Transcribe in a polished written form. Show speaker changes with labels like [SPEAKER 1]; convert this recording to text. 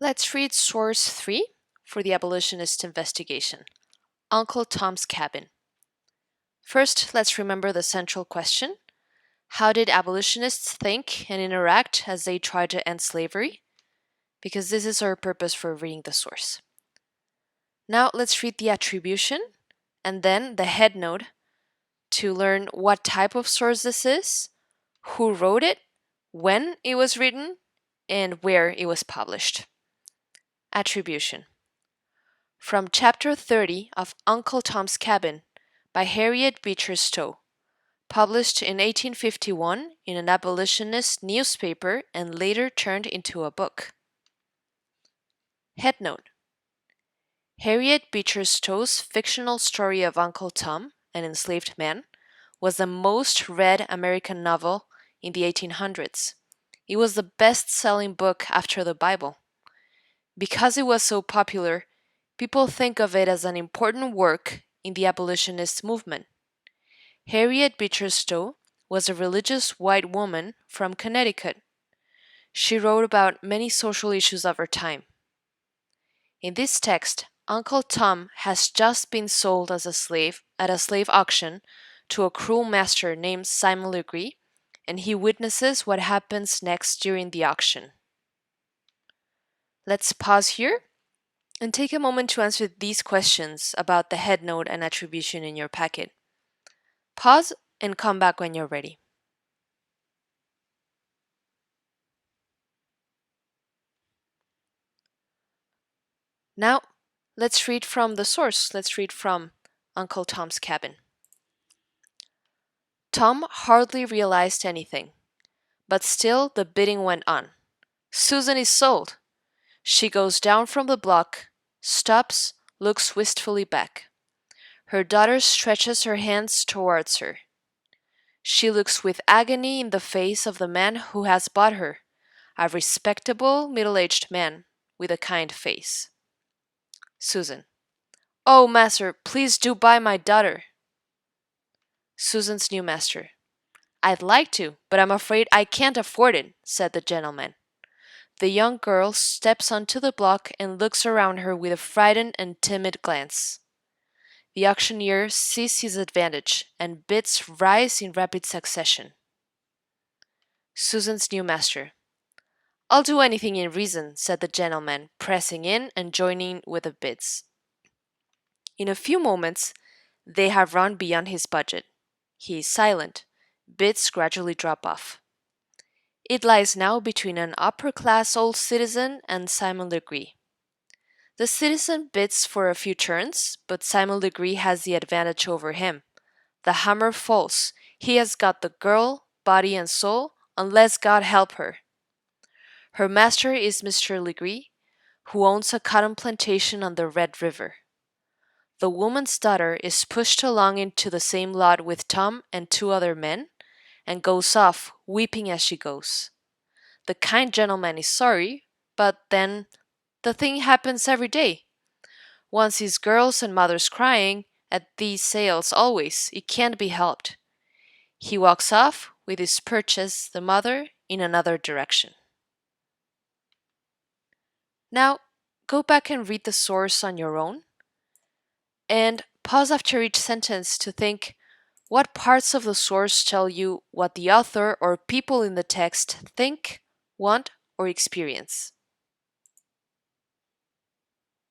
[SPEAKER 1] Let's read source 3 for the abolitionist investigation, Uncle Tom's Cabin. First, let's remember the central question. How did abolitionists think and interact as they tried to end slavery? Because this is our purpose for reading the source. Now let's read the attribution and then the headnote to learn what type of source this is, who wrote it, when it was written, and where it was published. Attribution. From Chapter 30 of Uncle Tom's Cabin by Harriet Beecher Stowe, published in 1851 in an abolitionist newspaper and later turned into a book. Headnote. Harriet Beecher Stowe's fictional story of Uncle Tom, an enslaved man, was the most read American novel in the 1800s. It was the best-selling book after the Bible. Because it was so popular, people think of it as an important work in the abolitionist movement. Harriet Beecher Stowe was a religious white woman from Connecticut. She wrote about many social issues of her time. In this text, Uncle Tom has just been sold as a slave at a slave auction to a cruel master named Simon Legree, and he witnesses what happens next during the auction. Let's pause here and take a moment to answer these questions about the headnote and attribution in your packet. Pause and come back when you're ready. Now, let's read from the source. Let's read from Uncle Tom's Cabin. Tom hardly realized anything, but still the bidding went on. Susan is sold. She goes down from the block, stops, looks wistfully back. Her daughter stretches her hands towards her. She looks with agony in the face of the man who has bought her, a respectable, middle-aged man with a kind face. Susan. Oh, master, please do buy my daughter. Susan's new master. I'd like to, but I'm afraid I can't afford it, said the gentleman. The young girl steps onto the block and looks around her with a frightened and timid glance. The auctioneer sees his advantage, and bids rise in rapid succession. Susan's new master. I'll do anything in reason, said the gentleman, pressing in and joining with the bids. In a few moments, they have run beyond his budget. He is silent. Bids gradually drop off. It lies now between an upper-class old citizen and Simon Legree. The citizen bids for a few turns, but Simon Legree has the advantage over him. The hammer falls. He has got the girl, body and soul, unless God help her. Her master is Mr. Legree, who owns a cotton plantation on the Red River. The woman's daughter is pushed along into the same lot with Tom and two other men, and goes off, weeping as she goes. The kind gentleman is sorry, but then the thing happens every day. One sees girls and mothers crying at these sales always. It can't be helped. He walks off with his purchase, the mother, in another direction. Now, go back and read the source on your own, and pause after each sentence to think what parts of the source tell you what the author or people in the text think, want, or experience.